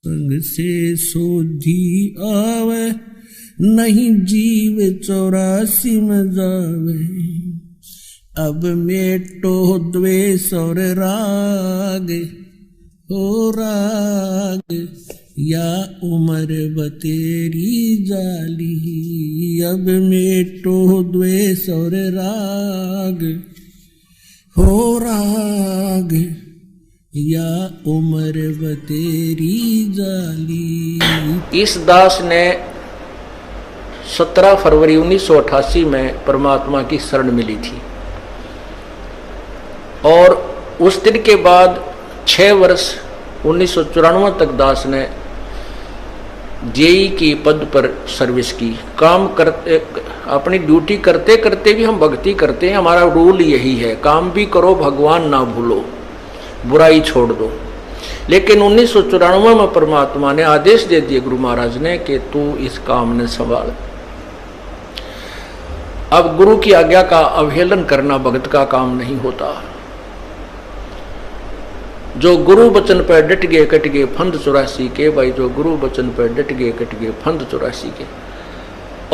संग से सोधी आवे, नहीं जीव 84 में जावे। अब मेटो द्वेष और राग, हो राग या उम्र बतेरी जाली। अब मेटो द्वेष और राग, हो राग या उम्र बतेरी जाली। इस दास ने 17 फरवरी 1988 में परमात्मा की शरण मिली थी और उस दिन के बाद 6 वर्ष 1994 तक दास ने जेई की पद पर सर्विस की। काम करते, अपनी ड्यूटी करते करते भी हम भक्ति करते हैं। हमारा रूल यही है, काम भी करो भगवान ना भूलो, बुराई छोड़ दो। लेकिन 1994 में परमात्मा ने आदेश दे दिए गुरु महाराज ने कि तू इस काम ने संभाल। अब गुरु की आज्ञा का अवहेलन करना भगत का काम नहीं होता। जो गुरु वचन पर डट गए कट गए फंद 84 के। भाई जो गुरु वचन पर डट गए कट गए फंद 84 के।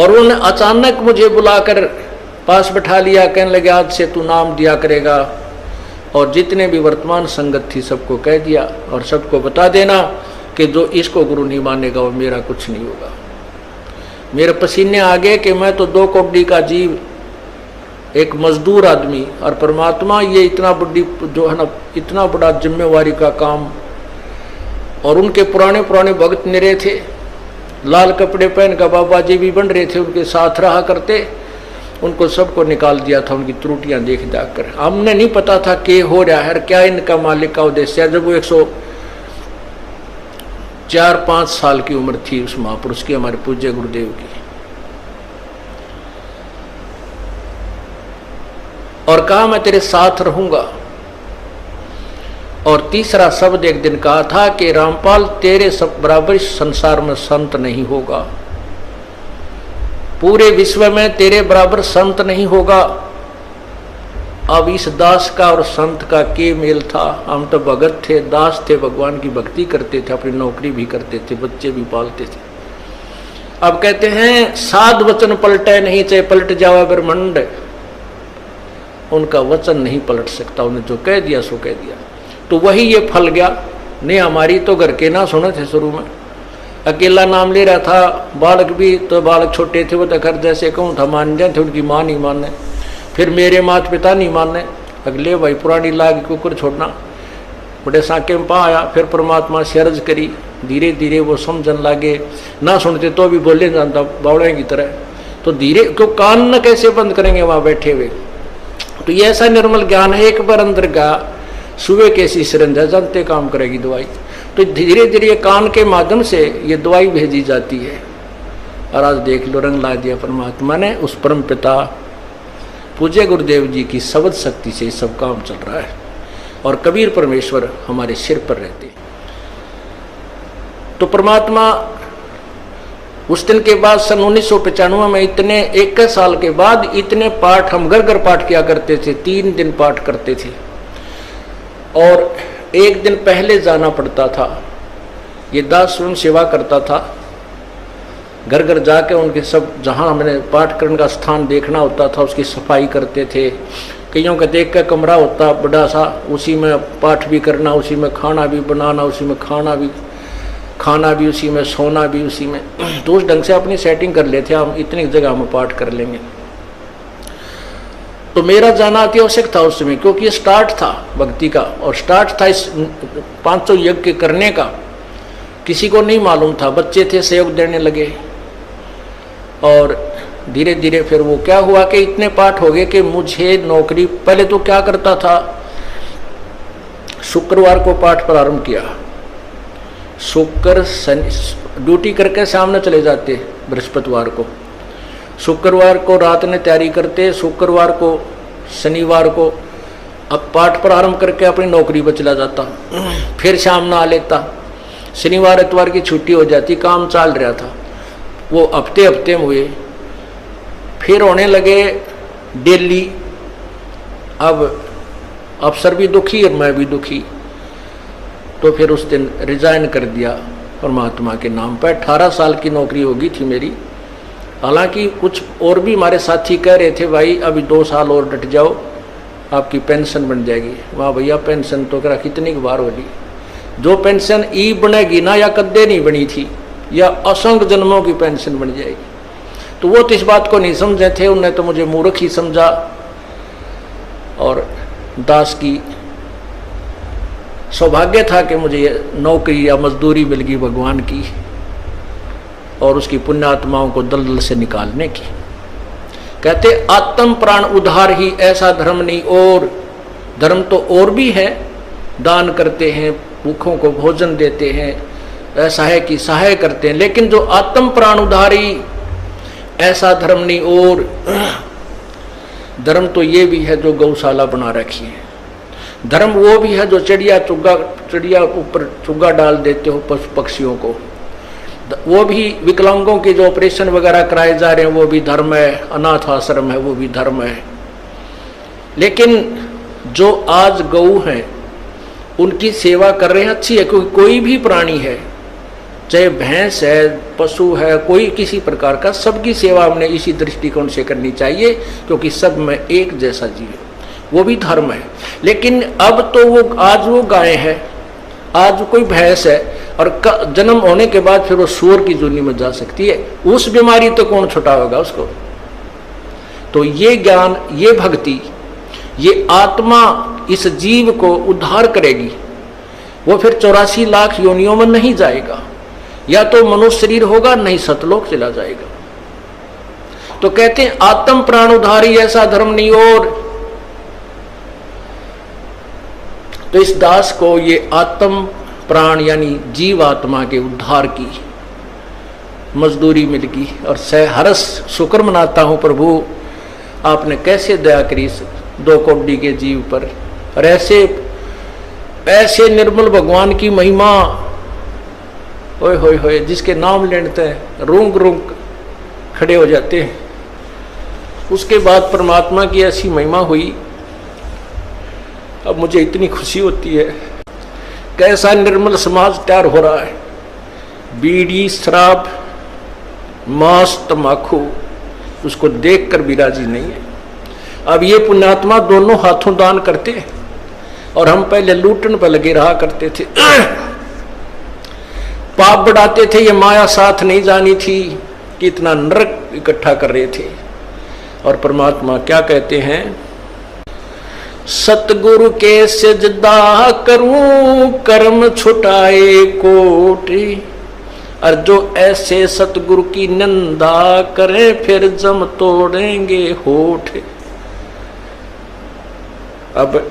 और उन्होंने अचानक मुझे बुलाकर पास बैठा लिया, कहने लगे आज से तू नाम दिया करेगा और जितने भी वर्तमान संगत थी सबको कह दिया और सबको बता देना कि जो इसको गुरु नहीं मानेगा वो मेरा कुछ नहीं होगा। मेरे पसीने आ गए कि मैं तो 2 कौड़ी का जीव, एक मजदूर आदमी, और परमात्मा ये इतना बड़ी जो है ना, इतना बड़ा जिम्मेवारी का काम। और उनके पुराने पुराने भक्त निरे थे, लाल कपड़े पहन कर बाबा जी भी बन रहे थे, उनके साथ रहा करते। उनको सबको निकाल दिया था उनकी त्रुटियां देख जाकर। हमने नहीं पता था कि हो रहा है क्या इनका मालिक का उद्देश्य है। जब वो 104-5 साल की उम्र थी उस महापुरुष की, हमारे पूज्य गुरुदेव की, और कहा मैं तेरे साथ रहूंगा। और तीसरा शब्द एक दिन कहा था कि रामपाल तेरे सब बराबर संसार में संत नहीं होगा, पूरे विश्व में तेरे बराबर संत नहीं होगा। अब इस दास का और संत का के मेल था। हम तो भगत थे, दास थे, भगवान की भक्ति करते थे, अपनी नौकरी भी करते थे, बच्चे भी पालते थे। अब कहते हैं साध वचन पलटे नहीं, चाहे पलट जावे ब्रह्मंड। उनका वचन नहीं पलट सकता, उन्हें जो कह दिया सो कह दिया। तो वही ये फल गया। नहीं हमारी तो घर के ना सुने थे, शुरू में अकेला नाम ले रहा था। बालक भी तो बालक छोटे थे, वो तो घर जैसे कहूँ था मान जाते, उनकी माँ नहीं माने, फिर मेरे माता पिता नहीं माने। अगले भाई पुरानी लाग कुकर छोड़ना, बड़े साके में पा आया। फिर परमात्मा से अर्ज करी, धीरे धीरे वो समझन लागे। ना सुनते तो भी बोले जानता बावड़े की तरह। तो धीरे क्यों कान न कैसे बंद करेंगे वहां बैठे हुए। तो ये ऐसा निर्मल ज्ञान है, एक बार अंदर का सुबह कैसी सिरंज है, जानते काम करेगी दवाई। तो धीरे धीरे कान के माध्यम से ये दवाई भेजी जाती है। और आज देख लो रंग ला दिया परमात्मा ने। उस परम पिता पूज्य गुरुदेव जी की शब्द शक्ति से सब काम चल रहा है और कबीर परमेश्वर हमारे सिर पर रहते। तो परमात्मा उस दिन के बाद सन 1995 में इतने 21 साल के बाद इतने पाठ हम घर घर पाठ किया करते थे। 3 दिन पाठ करते थे और 1 दिन पहले जाना पड़ता था। ये दास स्वयं सेवा करता था, घर घर जाके उनके सब जहाँ हमने पाठ करने का स्थान देखना होता था उसकी सफाई करते थे। कईयों का देख कर कमरा होता बड़ा सा, उसी में पाठ भी करना, उसी में खाना भी बनाना, उसी में खाना भी उसी में, सोना भी उसी में। तो उस ढंग से अपनी सेटिंग कर लेते हम, इतनी जगह में पाठ कर लेंगे। तो मेरा जाना अति आवश्यक था उस समय, क्योंकि ये स्टार्ट था भक्ति का और स्टार्ट था इस 500 यज्ञ करने का। किसी को नहीं मालूम था, बच्चे थे सहयोग देने लगे। और धीरे धीरे फिर वो क्या हुआ कि इतने पाठ हो गए कि मुझे नौकरी, पहले तो क्या करता था, शुक्रवार को पाठ प्रारंभ किया, शुक्र शनि ड्यूटी करके सामने चले जाते बृहस्पतिवार को, शुक्रवार को रात में तैयारी करते, शुक्रवार को शनिवार को अब पाठ प्रारंभ करके अपनी नौकरी पर चला जाता, फिर शाम ना आ लेता, शनिवार इतवार की छुट्टी हो जाती, काम चल रहा था। वो हफ्ते हफ्ते में हुए, फिर होने लगे डेली। अब अफसर भी दुखी और मैं भी दुखी, तो फिर उस दिन रिजाइन कर दिया परमात्मा के नाम पर। 18 साल की नौकरी होगी थी मेरी। हालांकि कुछ और भी हमारे साथी कह रहे थे भाई अभी 2 साल और डट जाओ आपकी पेंशन बन जाएगी। वाह भैया पेंशन तो करा कितनी बार होगी। जो पेंशन ई बनेगी ना या कद्दे नहीं बनी थी या असंख्य जन्मों की पेंशन बन जाएगी। तो वो तो इस बात को नहीं समझे थे, उन्हें तो मुझे मूर्ख ही समझा। और दास की सौभाग्य था कि मुझे नौकरी या मजदूरी मिल गई भगवान की और उसकी पुण्यात्माओं को दलदल से निकालने की। कहते आत्म प्राण उद्धार ही ऐसा धर्म नहीं और। धर्म तो और भी है, दान करते हैं, भूखों को भोजन देते हैं, असहाय की सहाय करते हैं, लेकिन जो आत्म प्राण उद्धारी ऐसा धर्म नहीं और। धर्म तो ये भी है जो गौशाला बना रखी है। धर्म वो भी है जो चिड़िया ऊपर चुग्गा डाल देते हो पशु पक्षियों को। वो भी विकलांगों के जो ऑपरेशन वगैरह कराए जा रहे हैं वो भी धर्म है। अनाथ आश्रम है वो भी धर्म है। लेकिन जो आज गऊ हैं उनकी सेवा कर रहे हैं अच्छी है, क्योंकि कोई भी प्राणी है, चाहे भैंस है, पशु है, कोई किसी प्रकार का, सबकी सेवा हमने इसी दृष्टिकोण से करनी चाहिए, क्योंकि सब में एक जैसा जीव है, वो भी धर्म है। लेकिन अब तो वो आज वो गाय है, आज कोई भैंस है और जन्म होने के बाद फिर वो सूअर की जूनी में जा सकती है। उस बीमारी तो कौन छुटाएगा उसको। तो ये ज्ञान, ये भक्ति, ये आत्मा इस जीव को उद्धार करेगी। वो फिर 84 लाख योनियों में नहीं जाएगा, या तो मनुष्य शरीर होगा नहीं सतलोक चला जाएगा। तो कहते हैं आत्म प्राण उद्धारी ऐसा धर्म नहीं और। तो इस दास को ये आत्म प्राण यानी जीव आत्मा के उद्धार की मजदूरी मिल गई और हर्ष शुक्र मनाता हूं प्रभु आपने कैसे दया करी 2 कोटि के जीव पर। और ऐसे निर्मल भगवान की महिमा, ओए होए होए, जिसके नाम लेते हैं रूंग रूंग खड़े हो जाते हैं। उसके बाद परमात्मा की ऐसी महिमा हुई। अब मुझे इतनी खुशी होती है, कैसा निर्मल समाज तैयार हो रहा है। बीड़ी, शराब, मांस, तम्बाकू उसको देखकर भी राजी नहीं है। अब ये पुण्यात्मा दोनों हाथों दान करते हैं और हम पहले लूटन पर लगे रहा करते थे, पाप बढ़ाते थे। ये माया साथ नहीं जानी थी कि इतना नरक इकट्ठा कर रहे थे। और परमात्मा क्या कहते हैं, सतगुरु के सजदा करूं कर्म छुटाए कोटि। और जो ऐसे सतगुरु की निंदा करें फिर जम तोड़ेंगे होठ। अब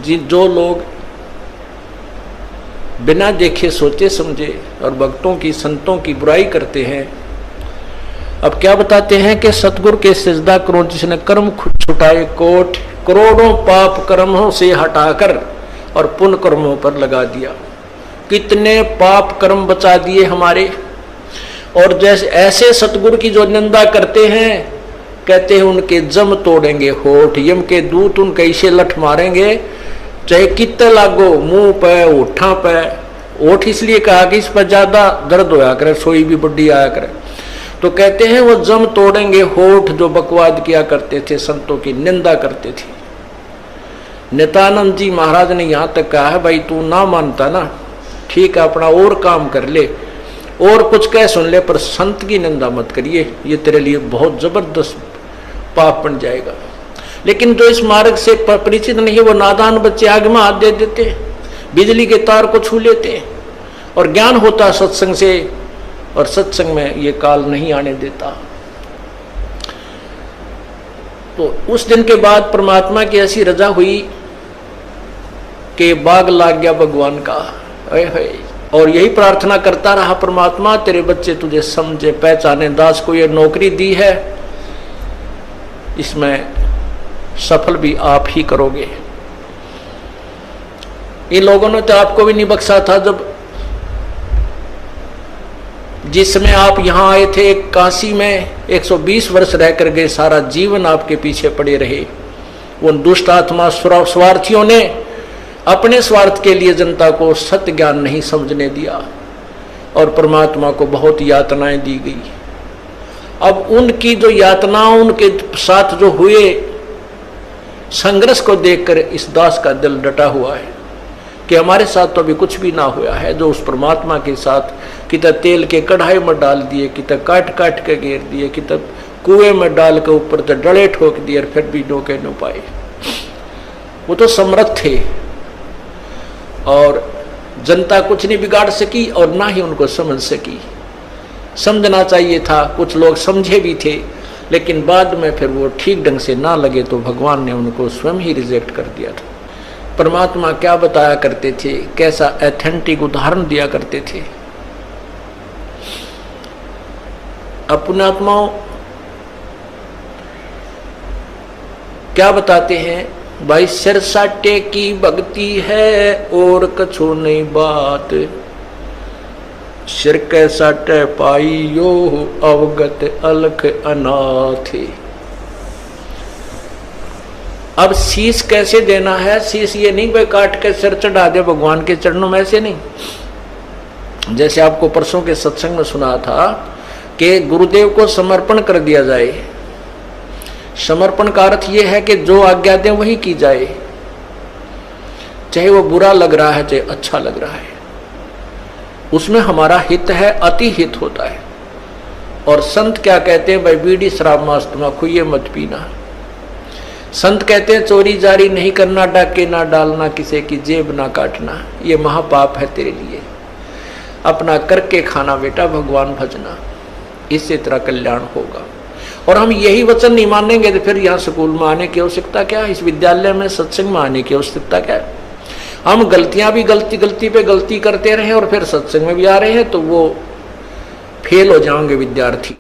जो लोग बिना देखे सोचे समझे और भक्तों की संतों की बुराई करते हैं, अब क्या बताते हैं कि सतगुरु के सजदा करो जिसने कर्म छुटाए कोट। करोड़ों पाप कर्मों से हटाकर और पुण्य कर्मों पर लगा दिया। कितने पाप कर्म बचा दिए हमारे। और जैसे ऐसे सतगुरु की जो निंदा करते हैं, कहते हैं उनके जम तोड़ेंगे होठ। यम के दूत उनके इसे लठ मारेंगे, चाहे कितने लागो, मुंह पे, होठा पे। होठ इसलिए कहा कि इस पर ज्यादा दर्द होया करे, सोई भी बुढ़ी आया करे। तो कहते हैं वो जम तोड़ेंगे होठ जो बकवाद किया करते थे, संतों की निंदा करते थे। नित्यानंद जी महाराज ने यहां तक कहा है, भाई तू ना मानता ना, ठीक है अपना और काम कर ले और कुछ कह सुन ले, पर संत की निंदा मत करिए, ये तेरे लिए बहुत जबरदस्त पाप बन जाएगा। लेकिन जो इस मार्ग से परिचित नहीं है, वो नादान बच्चे आग में हाथ दे देते, बिजली के तार को छू लेते। और ज्ञान होता सत्संग से, और सत्संग में ये काल नहीं आने देता। तो उस दिन के बाद परमात्मा की ऐसी रजा हुई कि बाग लाग गया भगवान का। और यही प्रार्थना करता रहा, परमात्मा तेरे बच्चे तुझे समझे पहचाने। दास को ये नौकरी दी है, इसमें सफल भी आप ही करोगे। इन लोगों ने तो आपको भी नहीं बख्शा था। जब जिसमें आप यहां आए थे काशी में 120 वर्ष रहकर गए, सारा जीवन आपके पीछे पड़े रहे। उन दुष्ट आत्मा स्वार्थियों ने अपने स्वार्थ के लिए जनता को सत्य ज्ञान नहीं समझने दिया और परमात्मा को बहुत यातनाएं दी गई। अब उनकी जो यातनाओं उनके साथ जो हुए संघर्ष को देखकर इस दास का दिल डटा हुआ है कि हमारे साथ तो अभी कुछ भी ना हुआ है। जो उस परमात्मा के साथ कितना तेल के कढ़ाई में डाल दिए, कितना काट काट के घेर दिए, कितना कुएं में डाल के ऊपर तो डले ठोक दिए और फिर भी डोके न पाए। वो तो समर्थ थे और जनता कुछ नहीं बिगाड़ सकी और ना ही उनको समझ सकी। समझना चाहिए था, कुछ लोग समझे भी थे, लेकिन बाद में फिर वो ठीक ढंग से ना लगे तो भगवान ने उनको स्वयं ही रिजेक्ट कर दिया था। परमात्मा क्या बताया करते थे, कैसा ऑथेंटिक उदाहरण दिया करते थे। अपने आत्माओं क्या बताते हैं, भाई सिर साटे की भक्ति है और कछु नहीं बात, सिर के साटे पाइयो अवगत अलख अनाथ। अब शीश कैसे देना है, शीश ये नहीं भाई काट के सिर चढ़ा दे भगवान के चरणों में, ऐसे नहीं। जैसे आपको परसों के सत्संग में सुना था कि गुरुदेव को समर्पण कर दिया जाए। समर्पण का अर्थ यह है कि जो आज्ञा दे वही की जाए, चाहे वो बुरा लग रहा है चाहे अच्छा लग रहा है, उसमें हमारा हित है, अति हित होता है। और संत क्या कहते हैं, भाई बीड़ी शराब मांस तम्बाकू ये मत पीना। संत कहते हैं चोरी जारी नहीं करना, डाके ना डालना, किसी की जेब ना काटना, ये महापाप है तेरे लिए। अपना करके खाना बेटा, भगवान भजना, इससे तेरा कल्याण होगा। और हम यही वचन नहीं मानेंगे तो फिर यहाँ स्कूल में आने की आवश्यकता क्या, इस विद्यालय में सत्संग में आने की आवश्यकता क्या है। हम गलतियां भी गलती पे गलती करते रहे और फिर सत्संग में भी आ रहे हैं तो वो फेल हो जाएंगे विद्यार्थी।